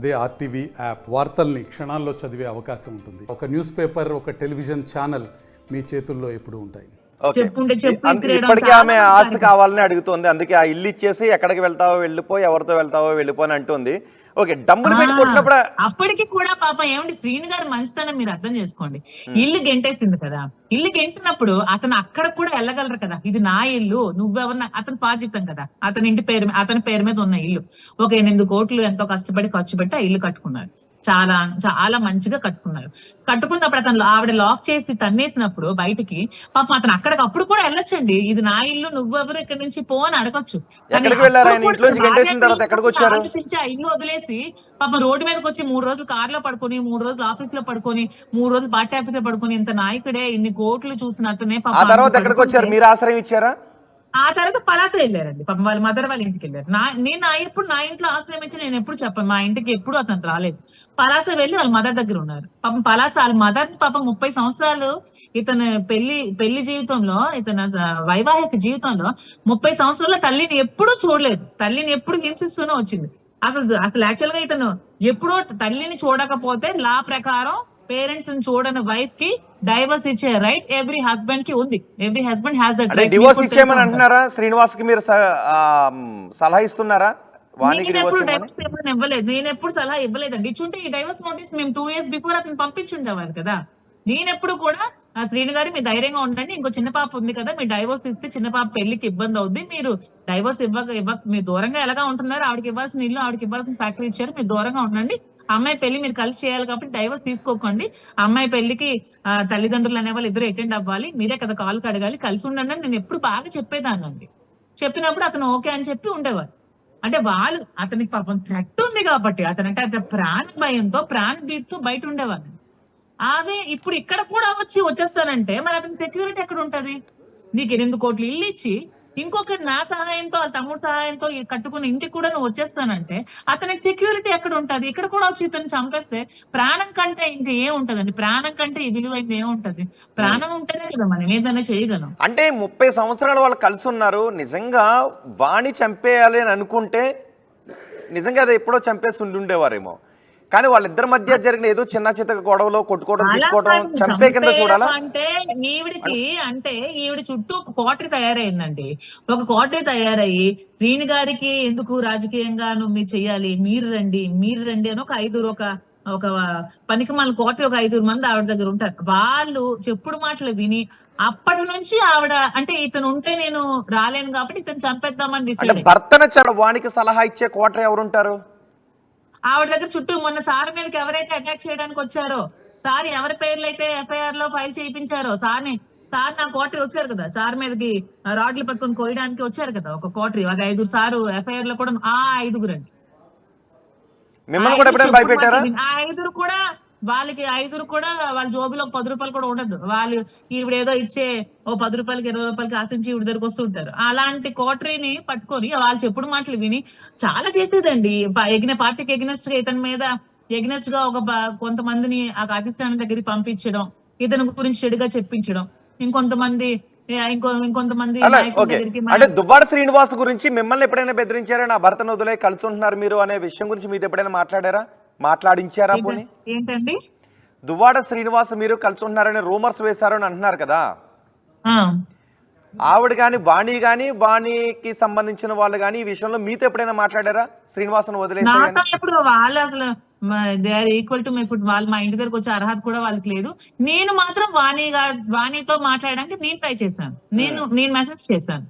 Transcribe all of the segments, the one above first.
అదే RTV app వార్తల్ని క్షణాల్లో చదివే అవకాశం ఉంటుంది. ఒక న్యూస్ పేపర్, ఒక టెలివిజన్ ఛానల్ మీ చేతుల్లో ఎప్పుడు ఉంటాయి. ఓకే. ఇప్పటికే ఆమె ఆస్తి కావాలని అడుగుతుంది. అందుకే ఆ ఇల్లు ఇచ్చేసి ఎక్కడికి వెళ్తావో వెళ్ళిపో, ఎవరితో వెళ్తావో వెళ్ళిపో అని అంటుంది. ఓకే, డబ్బులు పెట్టి కొట్టినప్పుడు అప్పటికి కూడా పాపం ఏమండి శ్రీను గారు మంచితనం మీరు అర్థం చేసుకోండి. ఇల్లు గెంటేసింది కదా, ఇల్లు గెంటినప్పుడు అతను అక్కడ కూడా వెళ్ళగలరు కదా. ఇది నా ఇల్లు, నువ్వెవరన్నా, అతను స్వాజితం కదా, అతని పేరు మీద ఉన్న ఇల్లు. ఒక 8 కోట్లు ఎంతో కష్టపడి ఖర్చు పెట్టి ఆ ఇల్లు కట్టుకున్నారు. చాలా చాలా మంచిగా కట్టుకున్నారు. కట్టుకున్నప్పుడు అతను ఆవిడ లాక్ చేసి తన్నేసినప్పుడు బయటికి పాపం అతను అప్పుడు కూడా వెళ్ళొచ్చండి. ఇది నా ఇల్లు, నువ్వెవరు ఇక్కడి నుంచి పో అని అడగొచ్చు. ఆలోచించి ఆ ఇల్లు వదిలేసి పాపం రోడ్డు మీదకి వచ్చి 3 రోజులు కార్ లో పడుకొని, 3 రోజులు ఆఫీస్ లో పడుకొని, 3 రోజులు పార్టీ ఆఫీస్ లో పడుకొని, ఇంత నాయకుడే ఇన్ని కోట్లు చూసిన అతనే పాపం మీరు ఆశ్రయం ఇచ్చారా? ఆ తర్వాత పలాస వెళ్ళారండి పాపం, వాళ్ళ మదర్ వాళ్ళ ఇంటికి వెళ్ళారు. ఎప్పుడు నా ఇంట్లో ఆశ్రయం ఇచ్చి నేను ఎప్పుడు చెప్పాను, మా ఇంటికి ఎప్పుడు అతను రాలేదు. పలాస వెళ్ళి వాళ్ళ మదర్ దగ్గర ఉన్నారు. పాపం పలాస వాళ్ళ మదర్ పాపం 30 సంవత్సరాలు ఇతను పెళ్లి జీవితంలో, ఇతను వైవాహిక జీవితంలో 30 సంవత్సరాల తల్లిని ఎప్పుడూ చూడలేదు. తల్లిని ఎప్పుడు హింసిస్తూనే వచ్చింది. అసలు యాక్చువల్ గా ఇతను ఎప్పుడో తల్లిని చూడకపోతే లా ప్రకారం పేరెంట్స్ ని చూడని వైఫ్ కి డైవర్స్ ఇచ్చే రైట్ ఎవ్రీ హస్బెండ్ కి ఉంది. Every husband has that right. Divorce ఇచ్చేయమని అంటున్నారా? శ్రీనివాస్ కి మీరు సలహా ఇస్తున్నారా? నేను ఎప్పుడు సలహా ఇవ్వలేదండి. ఇచ్చుంటే ఈ డైవర్స్ నోటీస్ మేము 2 years బిఫోర్ అతను పంపించుండేవారు కదా. నేనెప్పుడు కూడా శ్రీను గారు మీరు ధైర్యంగా ఉండండి, ఇంకో చిన్న పాప ఉంది కదా, మీరు డైవర్స్ ఇస్తే చిన్న పాప పెళ్లికి ఇబ్బంది అవుద్ది, మీరు డైవర్స్ మీరు దూరంగా ఎలాగా ఉంటున్నారు, ఆవిడకి ఇవ్వాల్సిన ఇల్లు, ఆవిడకి ఇవ్వాల్సిన ఫ్యాక్టరీ ఇచ్చారు, మీరు దూరంగా ఉండండి. అమ్మాయి పెళ్లి మీరు కలిసి చేయాలి కాబట్టి డైవర్స్ తీసుకోకండి. అమ్మాయి పెళ్లికి తల్లిదండ్రులు అనే వాళ్ళు ఇద్దరు అటెండ్ అవ్వాలి, మీరే కదా కాలు కడగాలి, కలిసి ఉండండి అని నేను ఎప్పుడు బాగా చెప్పేదానండి. చెప్పినప్పుడు అతను ఓకే అని చెప్పి ఉండేవారు. అంటే వాళ్ళు అతనికి పాపం థ్రెట్ ఉంది కాబట్టి అతనంటే అతని ప్రాణ భయంతో, ప్రాణ భీతితో బయట ఉండేవారు. అదే ఇప్పుడు ఇక్కడ కూడా వచ్చేస్తానంటే మరి అతని సెక్యూరిటీ ఎక్కడ ఉంటది? నీకు 8 కోట్లు ఇల్లు ఇచ్చి ఇంకొకరి నా సహాయంతో, వాళ్ళ తమ్ముడు సహాయంతో కట్టుకున్న ఇంటికి కూడా నువ్వు వచ్చేస్తానంటే అతనికి సెక్యూరిటీ ఎక్కడ ఉంటది? ఇక్కడ కూడా వచ్చి ఇతను చంపేస్తే ప్రాణం కంటే ఇంకా ఏం ఉంటదండి? ప్రాణం కంటే ఈ విలువైంది ఏముంటది? ప్రాణం ఉంటేనే కదా మనం ఏదైనా చేయగలం. అంటే 30 సంవత్సరాలు వాళ్ళు కలిసి ఉన్నారు. నిజంగా వాణి చంపేయాలి అని అనుకుంటే నిజంగా అది ఎప్పుడో చంపేసి ఉండేవారేమో. కానీ వాళ్ళిద్దరి మధ్య జరిగిన ఏదో చిన్న చితక గొడవలో కొట్టుకోవడం, తిట్టుకోవడం, చంపే కింద చూడాలా? అంటే ఈవిడ చుట్టూ ఒక కోటరీ తయారైందండి. ఒక కోటరీ తయారయ్యి శ్రీని గారికి ఎందుకు రాజకీయంగా మీరు చెయ్యాలి, మీరు రండి అని ఒక 5 ఒక పనికి మన కోటరీ ఒక 5 మంది ఆవిడ దగ్గర ఉంటారు. వాళ్ళు చెప్పుడు మాటలు విని అప్పటి నుంచి ఆవిడ అంటే ఇతను ఉంటే నేను రాలేను కాబట్టి ఇతను చంపేద్దామని డిసైడ్. భర్తన వానికి సలహా ఇచ్చే కోటరీ ఎవరుంటారు? ఆవిడ దగ్గర చుట్టూ మొన్న సార్ మీదకి ఎవరైతే అటాక్ చేయడానికి వచ్చారో, సార్ ఎవరి పేర్లు అయితే ఎఫ్ఐఆర్ లో ఫైల్ చేయించారో, సార్ నా కోటరీ వచ్చారు కదా, సార్ మీదకి రాడ్లు పట్టుకొని కోయడానికి వచ్చారు కదా ఒక కోటరీ, ఒక 5 సారు ఎఫ్ఐఆర్ లో కూడా ఆ 5 అండి. ఆ 5 కూడా వాళ్ళకి 5 కూడా వాళ్ళ జోబులో 10 రూపాయలు కూడా ఉండదు. వాళ్ళు ఈవిడేదో ఇచ్చే ఓ 10 రూపాయలకి 20 రూపాయలకి ఆశించి ఈవిడ దగ్గరకు వస్తుంటారు. అలాంటి కోటరీని పట్టుకొని వాళ్ళు చెప్పుడు మాటలు విని చాలా చేసేదండి. పార్టీకి ఎగ్నెస్ట్ గా ఇతని మీద ఎగ్నెస్ట్ గా కొంతమందిని ఆ అధిష్టానం దగ్గరికి పంపించడం, ఇతని గురించి చెడుగా చెప్పించడం, ఇంకొంతమంది అంటే దువ్వాడ శ్రీనివాస్ గురించి మిమ్మల్ని ఎప్పుడైనా బెదిరించారా? నా భర్తను వదిలే కలిసి ఉంటున్నారు మీరు అనే విషయం గురించి మీతో ఎప్పుడైనా మాట్లాడించారా? పోనీ ఏంటండి, దువ్వాడ శ్రీనివాస్ మీరు కలిసి ఉంటున్నారని రూమర్స్ వేశారు అని అంటున్నారు కదా, ఆవిడ గాని వాణి గాని వాణికి సంబంధించిన వాళ్ళు గాని ఈ విషయంలో మీతో ఎప్పుడైనా మాట్లాడారా? శ్రీనివాసను వదిలేసి వాళ్ళు అసలు they are equal to my food, వాళ్ళు మా ఇంటి దగ్గరకు వచ్చే అర్హత కూడా వాళ్ళకి లేదు. నేను మాత్రం వాణితో మాట్లాడడానికి నేను ట్రై చేశాను. నేను మెసేజ్ చేశాను,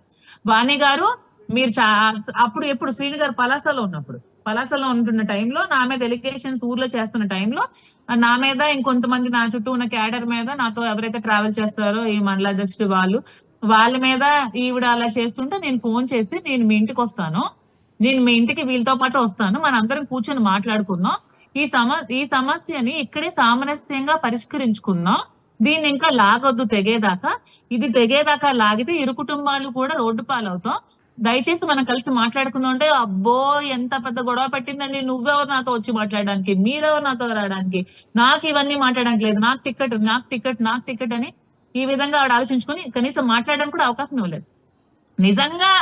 వాణి గారు మీరు ఎప్పుడు శ్రీని గారు పలాసలో ఉంటున్న టైంలో నా మీద ఎలిగేషన్స్ ఊర్లో చేస్తున్న టైంలో నా మీద ఇంకొంతమంది నా చుట్టూ ఉన్న క్యాడర్ మీద, నాతో ఎవరైతే ట్రావెల్ చేస్తారో ఈ మండల అధ్యక్షుడు వాళ్ళ మీద ఈవిడ అలా చేస్తుంటే నేను ఫోన్ చేసి నేను మీ ఇంటికి వస్తాను, నేను మీ ఇంటికి వీళ్ళతో పాటు వస్తాను, మనందరం కూర్చొని మాట్లాడుకున్నాం, ఈ సమస్యని ఇక్కడే సామరస్యంగా పరిష్కరించుకుందాం, దీన్ని ఇంకా లాగొద్దు తెగేదాకా లాగితే ఇరు కుటుంబాలు కూడా రోడ్డు పాలవుతాం, దయచేసి మనం కలిసి మాట్లాడుకుందాం. అంటే అబ్బో ఎంత పెద్ద గొడవ పెట్టిందండి, నువ్వెవరు నాతో వచ్చి మాట్లాడడానికి, మీరెవరు నాతో రావడానికి, నాకు ఇవన్నీ మాట్లాడడానికి లేదు, నాకు టికెట్ అని ఈ విధంగా ఆవిడ ఆలోచించుకొని కనీసం మాట్లాడడానికి కూడా అవకాశం ఇవ్వలేదు. నిజంగా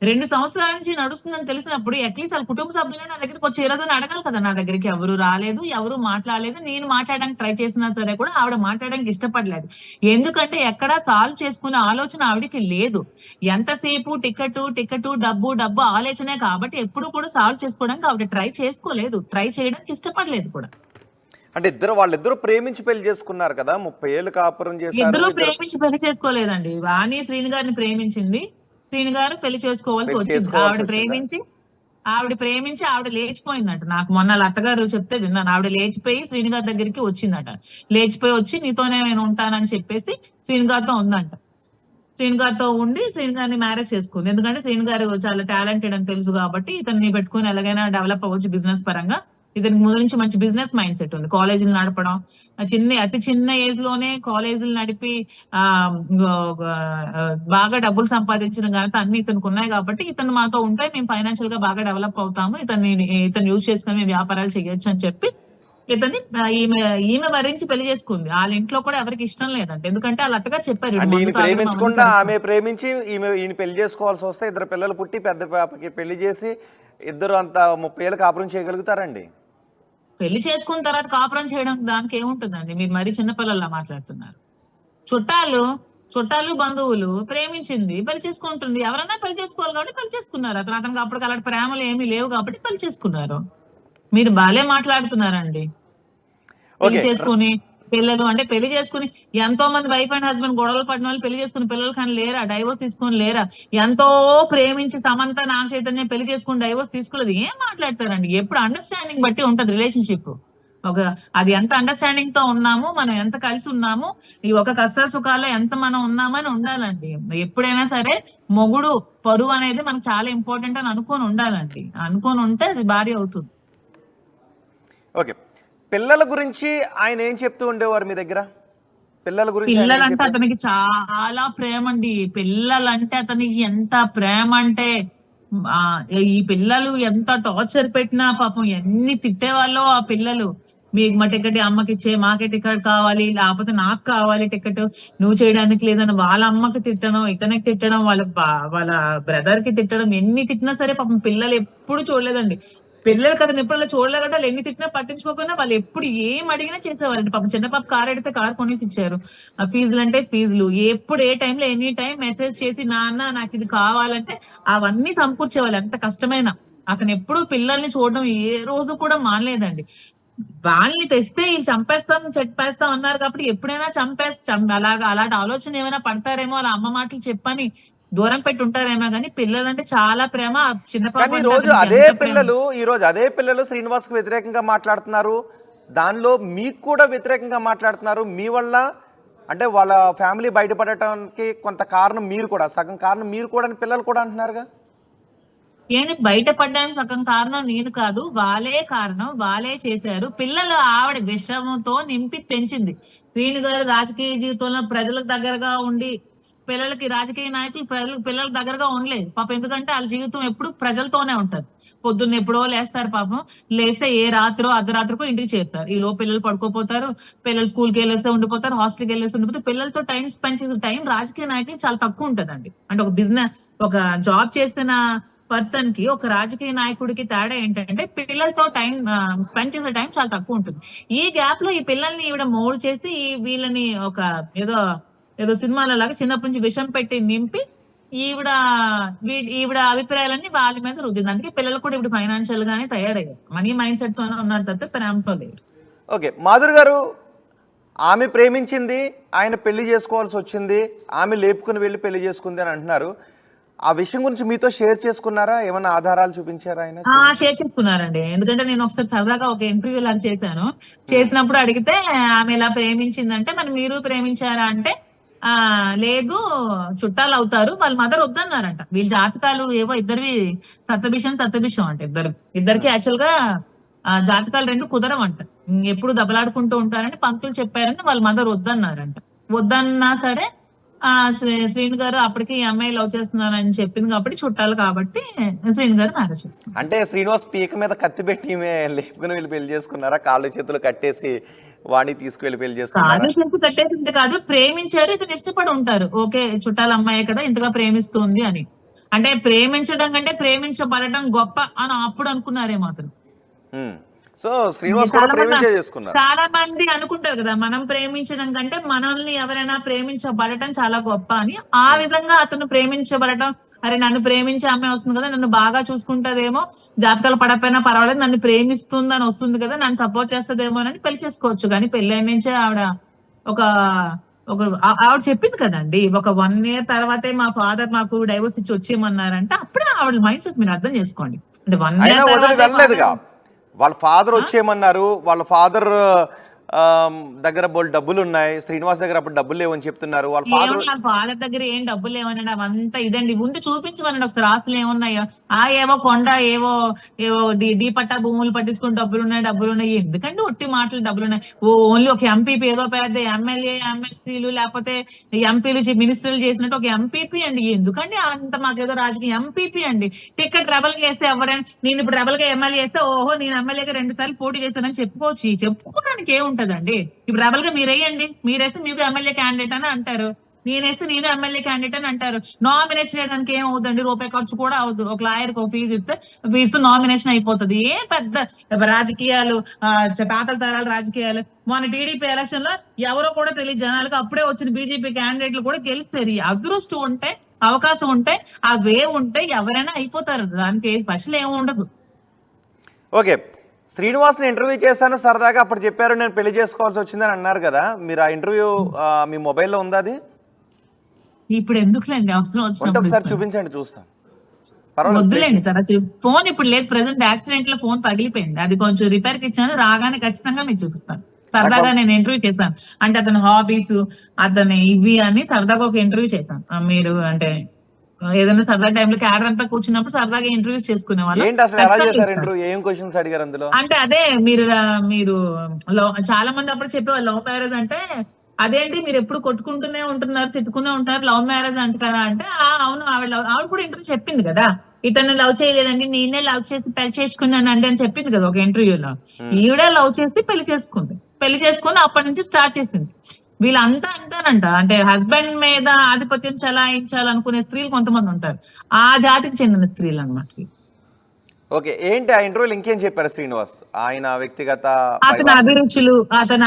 2 సంవత్సరాల నుంచి నడుస్తుందని తెలిసినప్పుడు అట్లీస్ట్ వాళ్ళ కుటుంబ సభ్యులు నా దగ్గరికి వచ్చి ఈ రోజున అడగాలి కదా. నా దగ్గరికి ఎవరు రాలేదు, ఎవరు మాట్లాడలేదు. నేను మాట్లాడడానికి ట్రై చేసినా సరే కూడా ఆవిడ మాట్లాడడానికి ఇష్టపడలేదు. ఎందుకంటే ఎక్కడా సాల్వ్ చేసుకునే ఆలోచన ఆవిడకి లేదు. ఎంతసేపు టికెట్ డబ్బు ఆలోచనే కాబట్టి ఎప్పుడు కూడా సాల్వ్ చేసుకోవడానికి ఆవిడ ట్రై చేసుకోలేదు, ట్రై చేయడానికి ఇష్టపడలేదు కూడా. అంటే వాళ్ళిద్దరు ప్రేమించి పెళ్లి చేసుకున్నారు కదా, 30 ఏళ్ళు కాపురం చేశారు. ఇద్దరు ప్రేమించి పెళ్లి చేసుకోలేదండి. వాణి శ్రీను గారిని ప్రేమించింది, శ్రీను గారు పెళ్లి చేసుకోవాల్సి వచ్చింది. ఆవిడ ప్రేమించి ఆవిడ లేచిపోయిందట. నాకు మొన్న అత్తగారు చెప్తే విన్నాను. ఆవిడ లేచిపోయి శ్రీను గారి దగ్గరికి వచ్చిందట. లేచిపోయి వచ్చి నీతోనే నేను ఉంటానని చెప్పేసి శ్రీను గారితో ఉందంట. శ్రీను గారితో ఉండి శ్రీను గారిని మ్యారేజ్ చేసుకుంది. ఎందుకంటే శ్రీను గారు చాలా టాలెంటెడ్ అని తెలుసు కాబట్టి ఇతన్ని పెట్టుకుని ఎలాగైనా డెవలప్ అవ్వచ్చు బిజినెస్ పరంగా. ఇతనికి ముందు నుంచి మంచి బిజినెస్ మైండ్ సెట్ ఉంది. కాలేజీలు నడపడం, అతి చిన్న ఏజ్ లోనే కాలేజీలు నడిపి బాగా డబ్బులు సంపాదించిన ఘనత అన్ని ఇతనికి ఉన్నాయి కాబట్టి ఇతను మాతో ఉంటే మేము ఫైనాన్షియల్ గా బాగా డెవలప్ అవుతాము, ఇతను యూజ్ చేసుకుని మేము వ్యాపారాలు చేయొచ్చు అని చెప్పి ఇతన్ని ఈమె వరించి పెళ్లి చేసుకుంది. వాళ్ళ ఇంట్లో కూడా ఎవరికి ఇష్టం లేదంటే, ఎందుకంటే వాళ్ళ అత్తగా చెప్పారు ప్రేమించకుండా ఆమె ప్రేమించి ఈయన పెళ్లి చేసుకోవాల్సి వస్తే 2 పిల్లలు పుట్టి పెద్ద పాపకి పెళ్లి చేసి ఇద్దరు అంత 30 ఏళ్ళు కాపురం చేయగలుగుతారండి. పెళ్లి చేసుకున్న తర్వాత కాపురం చేయడం దానికి ఏముంటుందండి? మీరు మరీ చిన్నపిల్లల్లా మాట్లాడుతున్నారు. చుట్టాలు బంధువులు ప్రేమించింది పెళ్లి చేసుకుంటుంది. ఎవరన్నా పెళ్లి చేసుకోవాలి కాబట్టి పెళ్లి చేసుకున్నారు. అతనికి అప్పటికి అలాంటి ప్రేమలు ఏమీ లేవు కాబట్టి పెళ్లి చేసుకున్నారు. మీరు బాలే మాట్లాడుతున్నారండి. పెళ్లి చేసుకుని పిల్లలు అంటే పెళ్లి చేసుకుని ఎంతో మంది వైఫ్ అండ్ హస్బెండ్ గొడవలు పడిన వాళ్ళు పెళ్లి చేసుకుని పిల్లలు కానీ లేరా? డైవోర్స్ తీసుకుని లేరా? ఎంతో ప్రేమించి సమంత నాగ చైతన్య పెళ్లి చేసుకుని డైవోర్స్ తీసుకోలేదు. ఏం మాట్లాడతారండి? ఎప్పుడు అండర్స్టాండింగ్ బట్టి ఉంటది రిలేషన్షిప్. అది ఎంత అండర్స్టాండింగ్ తో ఉన్నాము, మనం ఎంత కలిసి ఉన్నాము, ఈ ఒక కష్ట సుఖాల్లో ఎంత మనం ఉన్నామని ఉండాలండి. ఎప్పుడైనా సరే మొగుడు పరువు అనేది మనకు చాలా ఇంపార్టెంట్ అని అనుకొని ఉండాలండి. అనుకొని ఉంటే అది భార్య అవుతుంది. ఓకే, పిల్లల గురించి ఆయన ఏం చెప్తూ ఉండేవారు మీ దగ్గర? పిల్లలంటే అతనికి చాలా ప్రేమ అండి. పిల్లలంటే అతనికి ఎంత ప్రేమ అంటే ఈ పిల్లలు ఎంత టార్చర్ పెట్టినా పాపం ఎన్ని తిట్టేవాళ్ళో ఆ పిల్లలు. మీకు మా టికెట్ అమ్మకి ఇచ్చే, మాకే టికెట్ కావాలి, లేకపోతే నాకు కావాలి టికెట్, నువ్వు చేయడానికి లేదని వాళ్ళ అమ్మకి తిట్టడం, ఇతనికి తిట్టడం, వాళ్ళ బ్రదర్ కి తిట్టడం, ఎన్ని తిట్టినా సరే పాపం పిల్లలు ఎప్పుడు చూడలేదండి. పిల్లలకి అతను ఎప్పుడు అలా చూడలేదంటే వాళ్ళు ఎన్ని తిట్టినా పట్టించుకోకుండా వాళ్ళు ఎప్పుడు ఏం అడిగినా చేసేవాళ్ళండి. పాపం చిన్న పాప కార్ అడిగితే కార్ కొనేసి ఇచ్చారు. ఆ ఫీజులు అంటే ఫీజులు ఎప్పుడు ఏ టైంలో ఎనీ టైం మెసేజ్ చేసి నాన్న నాకు ఇది కావాలంటే అవన్నీ సమకూర్చేవాళ్ళు. ఎంత కష్టమైనా అతను ఎప్పుడు పిల్లల్ని చూడడం ఏ రోజు కూడా మానలేదండి. వాళ్ళని తెస్తే వీళ్ళు చెప్పేస్తాం అన్నారు కాబట్టి ఎప్పుడైనా అలాంటి ఆలోచన ఏమైనా పడతారేమో అలా అమ్మ మాటలు చెప్పని దూరం పెట్టి ఉంటారేమో కానీ పిల్లలంటే చాలా ప్రేమ. చిన్న పాప ఈ రోజు అదే పిల్లలు శ్రీనివాస్ కు వ్యతిరేకంగా మాట్లాడుతున్నారు, దానిలో మీకు కూడా వ్యతిరేకంగా మాట్లాడుతున్నారు. మీ వల్ల అంటే వాళ్ళ ఫ్యామిలీ బయటపడటానికి కొంత కారణం మీరు కూడా, సగం కారణం మీరు కూడా అని పిల్లలు కూడా అంటున్నారుగా. బయటపడ్డానికి సగం కారణం నేను కాదు, వాళ్ళే కారణం, వాళ్ళే చేశారు. పిల్లలు ఆవిడ విషయంతో నింపి పెంచింది. శ్రీను గారు రాజకీయ జీవితంలో ప్రజలకు దగ్గరగా ఉండి పిల్లలకి, రాజకీయ నాయకులు పిల్లలకు దగ్గరగా ఉండలేదు పాపం. ఎందుకంటే వాళ్ళ జీవితం ఎప్పుడు ప్రజలతోనే ఉంటది. పొద్దున్న ఎప్పుడో లేస్తారు పాపం, లేస్తే ఏ రాత్రో అర్ధరాత్రికో ఇంటికి చేరుతారు. ఈ లో పిల్లలు పడుకోపోతారు, పిల్లలు స్కూల్కి వెళ్ళేస్తే ఉండిపోతారు, హాస్టల్కి వెళ్ళేస్తే ఉండిపోతారు. పిల్లలతో టైం స్పెండ్ చేసే టైం రాజకీయ నాయకులు చాలా తక్కువ ఉంటదండి. అంటే ఒక జాబ్ చేసిన పర్సన్ కి ఒక రాజకీయ నాయకుడికి తేడా ఏంటంటే పిల్లలతో టైం స్పెండ్ చేసే టైం చాలా తక్కువ ఉంటుంది. ఈ గ్యాప్ లో ఈ పిల్లల్ని ఈవిడ మోల్డ్ చేసి వీళ్ళని ఒక ఏదో సినిమాల లాగా చిన్నప్పటి నుంచి విషం పెట్టి నింపి ఈవిడ అభిప్రాయాలన్నీ వాళ్ళ మీద రుద్దింది. అందుకే పిల్లలు కూడా ఇప్పుడు ఫైనాన్షియల్ గానే తయారయ్యారు. మనీ మైండ్ సెట్ తోనే ఉన్నారు తప్ప ప్రేమతో లేరు. ఓకే, మాధురి గారు, ఆమె ప్రేమించింది, ఆయన పెళ్లి చేసుకోవాల్సి వచ్చింది, ఆమె లేపుకుని వెళ్ళి పెళ్లి చేసుకుంది అని అంటున్నారు. ఆ విషయం గురించి మీతో షేర్ చేసుకున్నారా? ఏమైనా ఆధారాలు చూపించారా ఆయన? షేర్ చేసుకున్నారండి. ఎందుకంటే నేను ఒకసారి సరదాగా ఒక ఇంటర్వ్యూ లాగా చేసినప్పుడు అడిగితే ఆమె ఇలా ప్రేమించిందంటే మరి మీరు ప్రేమించారా అంటే లేదు, చుట్టాలు అవుతారు, వాళ్ళ మదర్ వద్దన్నారంట. వీళ్ళ జాతకాలు ఏవో ఇద్దరివి సత్తభిషం అంటే ఇద్దరికి యాక్చువల్ గా జాతకాలు 2 కుదరవంట. ఎప్పుడు దెబ్బలాడుకుంటూ ఉంటారని పంతులు చెప్పారని వాళ్ళ మదర్ వద్దన్నారంట. వద్దన్నా సరే శ్రీను గారు అప్పటికి ఈ అమ్మాయి లవ్ చేస్తున్నారని చెప్పింది కాబట్టి చుట్టాలు కాబట్టి శ్రీను గారు మ్యారేజ్ చేస్తున్నారు. అంటే శ్రీనివాస్ పీక మీద కత్తి పెట్టి లేపుకుని వెళ్ళి పెళ్లి చేసుకున్నారా? కాళ్ళు చేతులు కట్టేసి వాణి తీసుకువెళ్ళి పెళ్లి చేసుకున్నారా? కాళ్ళు చేసి కట్టేసింది కాదు, ప్రేమించారు, ఇతను ఇష్టపడి ఉంటారు. ఓకే, చుట్టాల అమ్మాయి కదా ఇంతగా ప్రేమిస్తుంది అని. అంటే ప్రేమించడం కంటే ప్రేమించబడటం గొప్ప అని అప్పుడు అనుకున్నారేమో అతను. సో శ్రీనివాస్ కూడా ప్రేమించే చేసుకున్నారు. చాలా మంది అనుకుంటారు కదా, మనం ప్రేమించడం కంటే మనల్ని ఎవరైనా ప్రేమించబడటం చాలా గొప్ప అని. ఆ విధంగా అతను ప్రేమించబడటం, అరే నన్ను ప్రేమించే అమ్మాయి వస్తుంది కదా, నన్ను బాగా చూసుకుంటదేమో, జాతకాలు పడకపోయినా పర్వాలేదు, నన్ను ప్రేమిస్తుంది అని వస్తుంది కదా, నన్ను సపోర్ట్ చేస్తుందేమో అని పెళ్లి చేసుకోవచ్చు. కానీ పెళ్ళైన నుంచే ఆవిడ ఒక ఆవిడ చెప్పింది కదండి, ఒక 1 year తర్వాతే మా ఫాదర్ మాకు డైవోర్స్ ఇచ్చి వచ్చేయమన్నారంటే అప్పుడే ఆవిడ మైండ్ సెట్ మీరు అర్థం చేసుకోండి. అంటే 1 year వెళ్ళలేదుగా, వాళ్ళ ఫాదర్ వచ్చేయమన్నారు, వాళ్ళ ఫాదర్ దగ్గర బోల్ డబ్బులు ఉన్నాయి, శ్రీనివాస్ దగ్గర అప్పుడు డబ్బులు లేవని చెప్తున్నారు. వాళ్ళ ఫాదర్ దగ్గర ఏం డబ్బులు లేవనండి, అవంతా ఇదండి. ముందు చూపించమనండి ఒకసారి ఆస్తులు ఏమున్నాయో. ఏవో కొండ ఏవో ఏవో డీ పట్టా భూములు పట్టించుకుని డబ్బులు ఉన్నాయి. ఎందుకంటే ఒట్టి మాటలు డబ్బులు ఉన్నాయి. ఓన్లీ ఒక ఎంపీపీ, ఏదో పెద్ద ఎమ్మెల్యే ఎమ్మెల్సీలు లేకపోతే ఎంపీలు మినిస్టర్లు చేసినట్టు ఒక ఎంపీపీ అండి. ఎందుకండి అంత మాకేదో రాజకీయ ఎంపీపీ అండి. టికెట్ రెబల్ గా వేస్తే ఎవరైనా, నేను ఇప్పుడు రెబల్ గా ఎమ్మెల్యే చేస్తే ఓహో నేను ఎమ్మెల్యేగా 2 సార్లు పోటీ చేస్తానని చెప్పుకోవడానికి ఏముంటదండి. ఇప్పుడు రెబల్ గా మీరేయండి, మీరేస్తే మీకు ఎమ్మెల్యే క్యాండిడేట్ అని అంటారు, నేనేస్తే నేను ఎమ్మెల్యే క్యాండిడేట్ అని అంటారు. నామినేషన్ చేయడానికి ఏమవుతుందండి, రూపాయి ఖర్చు కూడా అవుతుంది. ఒక లాయర్కి ఒక ఫీజు నామినేషన్ అయిపోతుంది. ఏ పెద్ద రాజకీయాలు, తాతల తరాల రాజకీయాలు. మొన్న టీడీపీ ఎలక్షన్ లో ఎవరో కూడా తెలియదు జనాలకు, అప్పుడే వచ్చిన బీజేపీ క్యాండిడేట్లు కూడా గెలిచారు. అదృష్టం ఉంటే, అవకాశం ఉంటే, ఆ వే ఉంటే ఎవరైనా అయిపోతారు. దానికి స్పెషల్ ఏమి ఉండదు. ఓకే, శ్రీనివాస్ని ఇంటర్వ్యూ చేశాను సరదాగా, అప్పుడు చెప్పారు నేను పెళ్లి చేసుకోవాల్సి వచ్చిందని అన్నారు కదా, మీరు ఆ ఇంటర్వ్యూ మీ మొబైల్లో ఉందా? అది ఇప్పుడు ఎందుకులేండి, అవసరం వచ్చినప్పుడు ఒకసారి చూపించండి, చూస్తాం. వద్దులేండి తర్వాత ఫోన్ ఇప్పుడు లేదు, ప్రెసెంట్ యాక్సిడెంట్ లో ఫోన్ పగిలిపోయింది, అది కొంచెం రిపేర్ కి ఇచ్చాను, రాగానే ఖచ్చితంగా మీకు చూపిస్తాను. సరదాగా నేను ఇంటర్వ్యూ చేశాను, అంటే అతని హాబీస్, అతని ఇవి అని సరదాగా ఒక ఇంటర్వ్యూ చేశాను. మీరు అంటే ఏదైనా సరదా టైంలో క్యాడర్ అంతా కూర్చున్నప్పుడు సరదాగా ఇంటర్వ్యూస్ చేసుకునే వాళ్ళు. అంటే అదే మీరు చాలా మంది అప్పుడు చెప్పేవాళ్ళు లవ్ మ్యారేజ్ అంటే అదేంటి మీరు ఎప్పుడు కొట్టుకుంటూనే ఉంటున్నారు, తిట్టుకునే ఉంటున్నారు, లవ్ మ్యారేజ్ అంట కదా అంటే అవును, ఆవిడ కూడా ఇంటర్వ్యూ చెప్పింది కదా, ఇతను లవ్ చేయలేదండి, నేనే లవ్ చేసి పెళ్లి చేసుకున్నానండి అని చెప్పింది కదా ఒక ఇంటర్వ్యూలో. ఈవిడే లవ్ చేసి పెళ్లి చేసుకుని అప్పటి నుంచి స్టార్ట్ చేసింది. వీళ్ళంతా అంటానంట, అంటే హస్బెండ్ మీద ఆధిపత్యం చలాయించాలనుకునే స్త్రీలు కొంతమంది ఉంటారు, ఆ జాతికి చెందిన స్త్రీలు అన్నమాట. ఓకే, ఏంటి ఆ ఇంటర్వ్యూలో ఇంకేం చెప్పారు శ్రీనివాస్? ఆయన వ్యక్తిగత అతని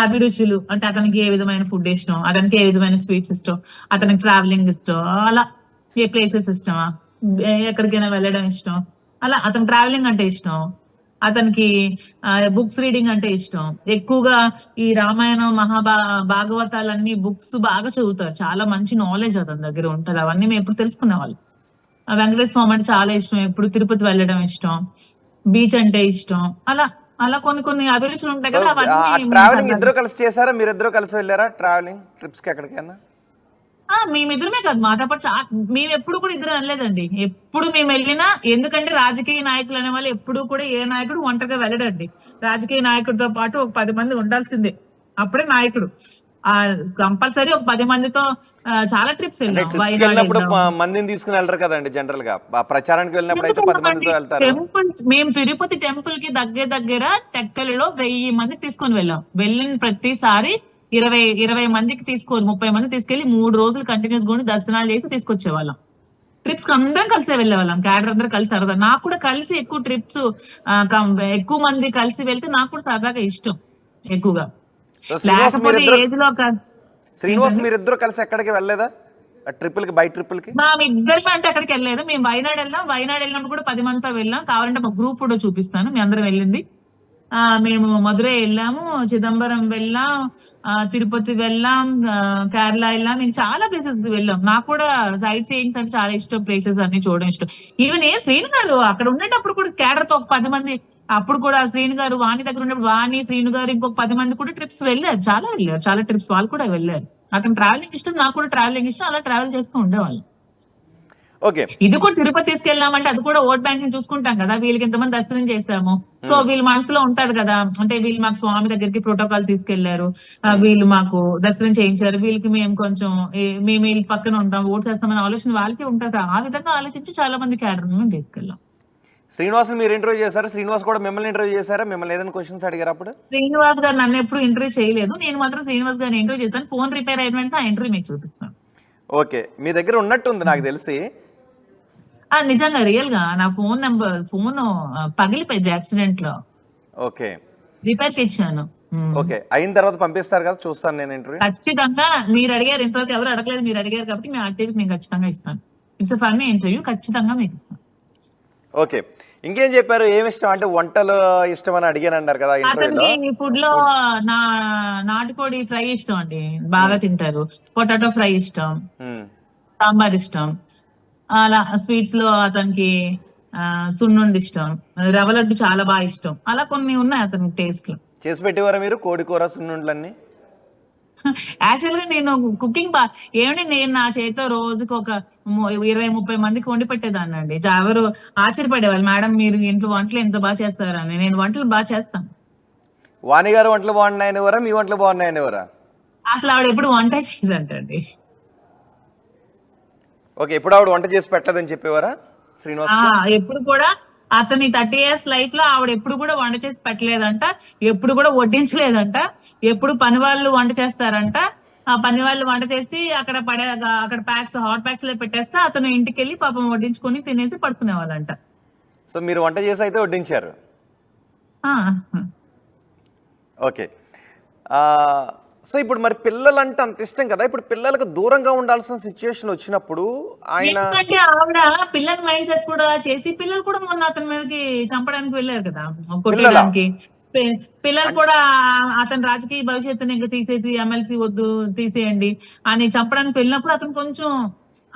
అభిరుచులు అంటే అతనికి ఏ విధమైన ఫుడ్ ఇష్టం, అతనికి ఏ విధమైన స్వీట్స్ ఇష్టం, అతనికి ట్రావెలింగ్ ఇష్టం, అలా ఏ ప్లేసెస్ ఇష్టమా, ఎక్కడికైనా వెళ్ళడం ఇష్టం, అలా అతను ట్రావెలింగ్ అంటే ఇష్టం, అతనికి బుక్స్ రీడింగ్ అంటే ఇష్టం. ఎక్కువగా ఈ రామాయణం భాగవతాలన్నీ బుక్స్ బాగా చదువుతారు, చాలా మంచి నాలెడ్జ్ అతని దగ్గర ఉంటది. అవన్నీ మేము ఎప్పుడు తెలుసుకునే వాళ్ళు. వెంకటేశ్వర స్వామి అంటే చాలా ఇష్టం, ఎప్పుడు తిరుపతి వెళ్ళడం ఇష్టం, బీచ్ అంటే ఇష్టం, అలా అలా కొన్ని అభిరుచులు ఉంటాయి కదా. ట్రావెలింగ్ ఇద్దరు కలిసి చేశారా, మీరిద్దరు కలిసి వెళ్ళారా ట్రావెలింగ్ ట్రిప్స్ కి ఎక్కడికైనా? మేమిద్దరమే కాదు, మాతో పాటు మేము ఎప్పుడు కూడా ఇద్దరు అనలేదండి. ఎప్పుడు మేము వెళ్ళినా, ఎందుకంటే రాజకీయ నాయకులు అనే వాళ్ళు ఎప్పుడు కూడా ఏ నాయకుడు ఒంటరిగా వెళ్ళడండి. రాజకీయ నాయకుడితో పాటు ఒక 10 మంది ఉండాల్సిందే, అప్పుడే నాయకుడు. కంపల్సరీ ఒక 10 మందితో చాలా ట్రిప్స్ వెళ్ళాం. మందిని తీసుకుని వెళ్ళరు కదండి జనరల్ గా, ప్రచారానికి వెళ్ళినప్పుడు అయితే 10 మందితో వెళ్తారు. మేము తిరుపతి టెంపుల్ కి దగ్గర టెక్కలిలో 1000 మందికి తీసుకొని వెళ్ళాం. వెళ్ళిన ప్రతిసారి 20 మందికి 30 మంది తీసుకెళ్లి 3 రోజులు కంటిన్యూస్ గా దర్శనాలు చేసి తీసుకొచ్చేవాళ్ళం. ట్రిప్స్ కి అందరం కలిసే వెళ్ళేవాళ్ళం, క్యాడర్ అందరూ కలిసి సరదా. నాకు కూడా కలిసి ఎక్కువ ట్రిప్స్, ఎక్కువ మంది కలిసి వెళ్తే నాకు కూడా సరదాగా ఇష్టం ఎక్కువగా. లేకపోతే ఏజ్ లో శ్రీనివాస్ మీరిద్దరు కలిసి ఎక్కడికి వెళ్ళలేదా ట్రిపుల్ కి, బై ట్రిపుల్ కి? మా ఇద్దరికి అంటే అక్కడికి వెళ్ళలేదు. మేము వైనాడు వెళ్ళినప్పుడు కూడా 10 మందితో వెళ్ళాం. కావాలంటే మా గ్రూప్ ఫోటో చూపిస్తాను, మీ అందరం వెళ్ళింది. మేము మధురై వెళ్ళాము, చిదంబరం వెళ్ళాం, తిరుపతి వెళ్ళాం, కేరళ వెళ్ళాం, మేము చాలా ప్లేసెస్ వెళ్ళాం. నాకు కూడా సైట్ సీయింగ్స్ అంటే చాలా ఇష్టం, ప్లేసెస్ అన్ని చూడడం ఇష్టం. ఈవెన్ శ్రీను గారు అక్కడ ఉండేటప్పుడు కూడా క్యాడర్ తో ఒక 10 మంది, అప్పుడు కూడా శ్రీను గారు వాణి దగ్గర ఉన్నప్పుడు వాణి, శ్రీను గారు, ఇంకొక 10 మంది కూడా ట్రిప్స్ వెళ్ళారు, చాలా ట్రిప్స్ వాళ్ళు కూడా వెళ్ళారు. అతను ట్రావెలింగ్ ఇష్టం, నాకు కూడా ట్రావెలింగ్ ఇష్టం, అలా ట్రావెల్ చేస్తూ ఉండేవాళ్ళు. ఇది కూడా తిరుపతి తీసుకెళ్ళామంటే అది కూడా ఓట్ బ్యాంకింగ్ చూసుకుంటాం కదా, వీళ్ళకి ఎంతమంది దర్శనం చేశాము, సో వీళ్ళ మనసులో ఉంటది కదా, అంటే వీళ్ళు మాకు స్వామి దగ్గరికి ప్రోటోకాల్ తీసుకెళ్లారు, వీళ్ళు మాకు దర్శనం చేయించారు, వీళ్ళకి మేము కొంచెం మేము వీళ్ళ పక్కన ఉంటాం, ఓట్ చేస్తామని ఆలోచన వాళ్ళకి ఉంటది. ఆ విధంగా ఆలోచించి చాలా మంది క్యాడర్ మేము తీసుకెళ్ళాం. శ్రీనివాస్ మీరు ఇంటర్వ్యూ చేశారు, శ్రీనివాస్ కూడా మిమ్మల్ని ఇంటర్వ్యూ చేశారా? మిమ్మల్ని ఏదైనా క్వశ్చన్స్ అడిగారు అప్పుడు? శ్రీనివాస్ గారు నన్ను ఎప్పుడు ఇంటర్వ్యూ చేయలేదు, నేను మాత్రం శ్రీనివాస్ గారిని ఇంటర్వ్యూ చేస్తాను. ఫోన్ రిపేర్ అయిన వెంటనే ఆ ఇంటర్వ్యూ మీకు చూపిస్తాను. ఓకే, మీ దగ్గర ఉన్నట్టుంది నాకు తెలిసి. నిజంగా రియల్ గా నా ఫోన్ పగిలిపోయింది యాక్సిడెంట్ లో, ఓకే రిపేర్ కి ఇచ్చాను. ఓకే, అయిన తర్వాత పంపిస్తారు కదా, చూస్తాను నేను ఇంటర్వ్యూ. ఖచ్చితంగా మీరు అడిగారు, ఇంతవరకు ఎవరు అడగలేదు, మీరు అడిగారు కాబట్టి మీ ఆర్టీవీకి నేను ఖచ్చితంగా ఇస్తాను. ఇట్స్ ఫన్నీ ఇంటర్వ్యూ, ఖచ్చితంగా మీకు ఇస్తాను. ఓకే, ఇంకేం చెప్పారు, ఏమి ఇష్టం అంటే వంటలు ఇష్టం అని అడిగాను అన్నారు కదా ఇంటర్వ్యూలో. అతనికి ఫుడ్ లో నాటుకోడి ఫ్రై ఇష్టం అండి, బాగా తింటారు. పొటాటో ఫ్రై ఇష్టం, సాంబార్ ఇష్టం. అలా స్వీట్స్ లో అతనికి సున్నుండి ఇష్టం, రవ్వ లడ్డు చాలా బాగా ఇష్టం. అలా కొన్ని ఉన్నాయి అతనికి టేస్ట్ లో. చేసి పెట్టేవారా మీరు కోడి కూర సున్నుండ్లన్నీ? యాక్చువల్ గా నేను కుకింగ్ ఏమంటే నేను నా చేతితో రోజుకి ఒక 20-30 మందికి వండి పెట్టేదాన్ని అండి. ఎవరు ఆశ్చర్యపడేవాళ్ళు, మేడం మీరు ఇంట్లో వంటలు ఎంత బాగా చేస్తారని. నేను వంటలు బాగా చేస్తాను. వాణి గారు వంటలు బాగున్నాయనివరా, మీ వంటలు బాగున్నాయనివరా? అసలు ఆవిడ ఎప్పుడు వంట చేయదంటండి. ఓకే, ఎప్పుడు ఆవిడ వంట చేసి పెట్టదని చెప్పేవారా శ్రీనివాస్? ఎప్పుడు కూడా అతని 30 years లైఫ్ లో ఆవిడ ఎప్పుడు కూడా వంట చేసి పెట్టలేదంట, ఎప్పుడు కూడా వడ్డించలేదంట. ఎప్పుడు పని వాళ్ళు వంట చేస్తారంట, ఆ పని వాళ్ళు వంట చేసి అక్కడ హాట్ ప్యాక్స్ లో పెట్టేస్తే అతను ఇంటికి వెళ్ళి పాపం వడ్డించుకొని తినేసి పడుకునే వాళ్ళంట. సో మీరు వంట చేసి అయితే వడ్డించారు. ఓకే, సో ఇప్పుడు మరి పిల్లలంటే అంత ఇష్టం కదా, ఇప్పుడు పిల్లలకు దూరంగా ఉండాల్సిన సిచ్యుయేషన్ వచ్చినప్పుడు ఆయన ఎందుకంటే ఆవిడ పిల్లల మైండ్ సెట్ కూడా చేసి, పిల్లలు కూడా మొన్న అతని మీదకి చంపడానికి వెళ్ళారు కదా, కొట్టడానికి. పిల్లలు కూడా అతని రాజకీయ భవిష్యత్తుని ఇంకా తీసేసి ఎమ్మెల్సీ వద్దు తీసేయండి అని చంపడానికి వెళ్ళినప్పుడు అతను కొంచెం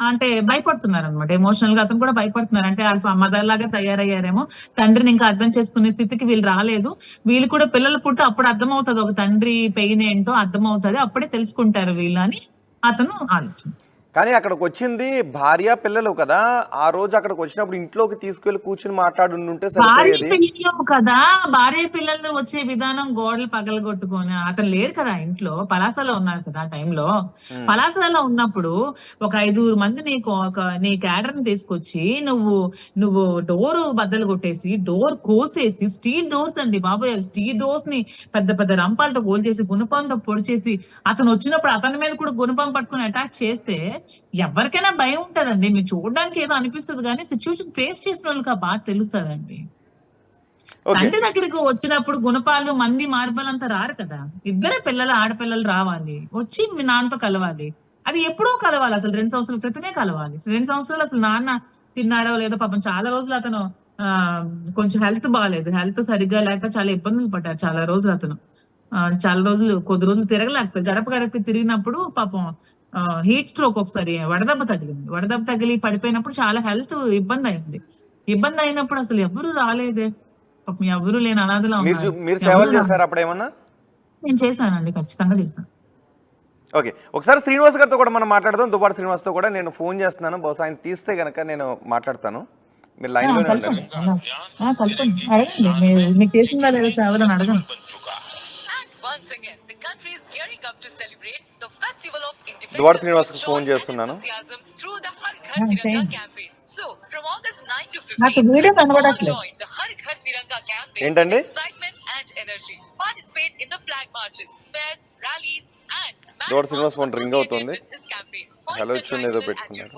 అంటే భయపడుతున్నారు అనమాట. ఎమోషనల్ గా అతను కూడా భయపడుతున్నారు. అంటే అల్ఫా మదర్ లాగా తయారయ్యారేమో, తండ్రిని ఇంకా అర్థం చేసుకునే స్థితికి వీళ్ళు రాలేదు. వీళ్ళు కూడా పిల్లలు పుట్టి అప్పుడు అర్థమవుతుంది, ఒక తండ్రి పెయిన్ ఏంటో అర్థమవుతుంది, అప్పుడే తెలుసుకుంటారు వీళ్ళు అని అతను ఆలోచన. కానీ అక్కడికి వచ్చింది భార్య పిల్లలు కదా, ఆ రోజు అక్కడికి వచ్చినప్పుడు ఇంట్లోకి తీసుకెళ్లి కూర్చుని మాట్లాడుంటే భార్య పిల్లలు కదా, భార్య పిల్లలు వచ్చే విధానం గోడలు పగలగొట్టుకొని అతను లేరు కదా ఇంట్లో, పలాసలో ఉన్నారు కదా ఆ టైంలో. పలాసలో ఉన్నప్పుడు ఒక 5 మంది నీ క్యాడర్ ని తీసుకొచ్చి నువ్వు డోర్ బద్దలు కొట్టేసి, డోర్ కోసేసి, స్టీల్ డోర్స్ అండి బాబాయ్, స్టీల్ డోర్స్ ని పెద్ద పెద్ద రంపాలతో గోల్చేసి, గుణపంతో పొడిచేసి, అతను వచ్చినప్పుడు అతని మీద కూడా గుణపం పట్టుకుని అటాక్ చేస్తే ఎవరికైనా భయం ఉంటదండి. మీరు చూడడానికి ఏదో అనిపిస్తుంది కానీ సిచ్యువేషన్ ఫేస్ చేసిన వాళ్ళకి బాగా తెలుస్తుందండి. తండ్రి దగ్గరకు వచ్చినప్పుడు గుణపాలు మంది మార్బలంతా రారు కదా, ఇద్దరే ఆడపిల్లలు రావాలి, వచ్చి మీ నాన్నతో కలవాలి. అది ఎప్పుడో కలవాలి, అసలు 2 సంవత్సరాల క్రితమే కలవాలి. 2 సంవత్సరాలు అసలు నాన్న తిన్నాడో లేదో పాపం, చాలా రోజులు అతను కొంచెం హెల్త్ బాగాలేదు, హెల్త్ సరిగ్గా లేక చాలా ఇబ్బందులు పడ్డారు చాలా రోజులు. అతను కొద్ది రోజులు తిరగలేకపోయి, గడప తిరిగినప్పుడు పాపం హీట్ స్ట్రోక్, ఒకసారి వడదెబ్బ తగిలి పడిపోయినప్పుడు చాలా హెల్త్ ఇబ్బంది అయింది. ఇబ్బంది అయినప్పుడు అసలు ఎవరు రాలేదే పాపం, ఎవరు లేని అనాథలా ఉన్నారు. నేను చేశానండి, ఖచ్చితంగా చేశాను. ఓకే, ఒకసారి శ్రీనివాస్ గారితో కూడా మనం మాట్లాడదాం. దువ్వాడ శ్రీనివాస్ తో కూడా నేను ఫోన్ చేస్తున్నాను, బహుశా ఆయన తీస్తే గనక నేను మాట్లాడతాను. మీరు లైన్ లోనే ఉండండి. అడగండి, మీకు చేసిందా లేదా సేవలను అడగండి. దువ్వాడ శ్రీనివాస్ కి ఫోన్ చేస్తున్నాను. నాకు వీడియో కనబడట్లేదు. ఏంటండి? దువ్వాడ శ్రీనివాస్ ఫోన్ రింగ్ అవుతుంది. హలో ఇచ్చింది ఏదో పెట్టుకున్నారు.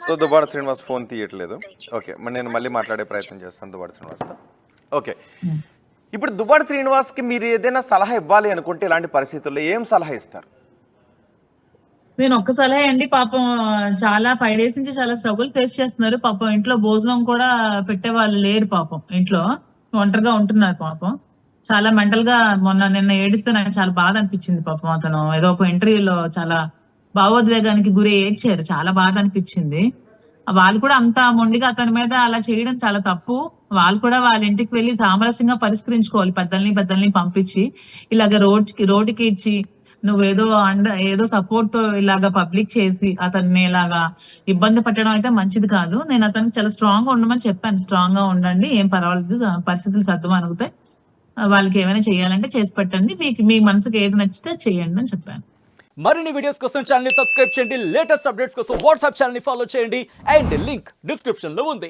సో దువ్వాడ శ్రీనివాస్ ఫోన్ తీయట్లేదు. ఓకే, నేను మళ్ళీ మాట్లాడే ప్రయత్నం చేస్తాను దువ్వాడ శ్రీనివాస్తో. ఓకే, ఇప్పుడు దువ్వాడ శ్రీనివాస్కి మీరు ఏదైనా సలహా ఇవ్వాలి అనుకుంటే ఇలాంటి పరిస్థితుల్లో ఏం సలహా ఇస్తారు? నేను ఒక్క సలహా అండి, పాపం చాలా 5 days నుంచి చాలా స్ట్రగుల్ ఫేస్ చేస్తున్నారు. పాపం ఇంట్లో భోజనం కూడా పెట్టే వాళ్ళు లేరు, పాపం ఇంట్లో ఒంటరిగా ఉంటున్నారు. పాపం చాలా మెంటల్ గా నిన్న ఏడిస్తే నాకు చాలా బాధ అనిపించింది. పాపం అతను ఏదో ఒక ఇంటర్వ్యూలో చాలా భావోద్వేగానికి గురి ఏడ్చారు, చాలా బాధ అనిపించింది. వాళ్ళు కూడా అంత మొండిగా అతని మీద అలా చేయడం చాలా తప్పు. వాళ్ళు కూడా వాళ్ళ ఇంటికి వెళ్ళి సామరస్యంగా పరిష్కరించుకోవాలి, పెద్దల్ని పంపించి. ఇలాగ రోడ్డుకి ఇచ్చి ఏదో సపోర్ట్ తో ఇలాగా పబ్లిక్ చేసి అతన్ని ఇలాగా ఇబ్బంది పెట్టడం అయితే మంచిది కాదు. నేను అతనికి చాలా స్ట్రాంగ్ గా ఉండమని చెప్పాను. స్ట్రాంగ్ గా ఉండండి, ఏం పర్వాలేదు, పరిస్థితులు సర్దుమణుగుతాయి, వాళ్ళకి ఏమైనా చేయాలంటే చేసి పెట్టండి, మీ మనసుకి ఏది నచ్చితే చేయండి అని చెప్పాను. మరిన్ని వీడియోస్ కోసం ఛానల్ ని సబ్స్క్రైబ్ చేయండి, లేటెస్ట్ అప్డేట్స్ కోసం వాట్సాప్ ఛానల్ ని ఫాలో చేయండి, అండ్ లింక్ డిస్క్రిప్షన్ లో ఉంది.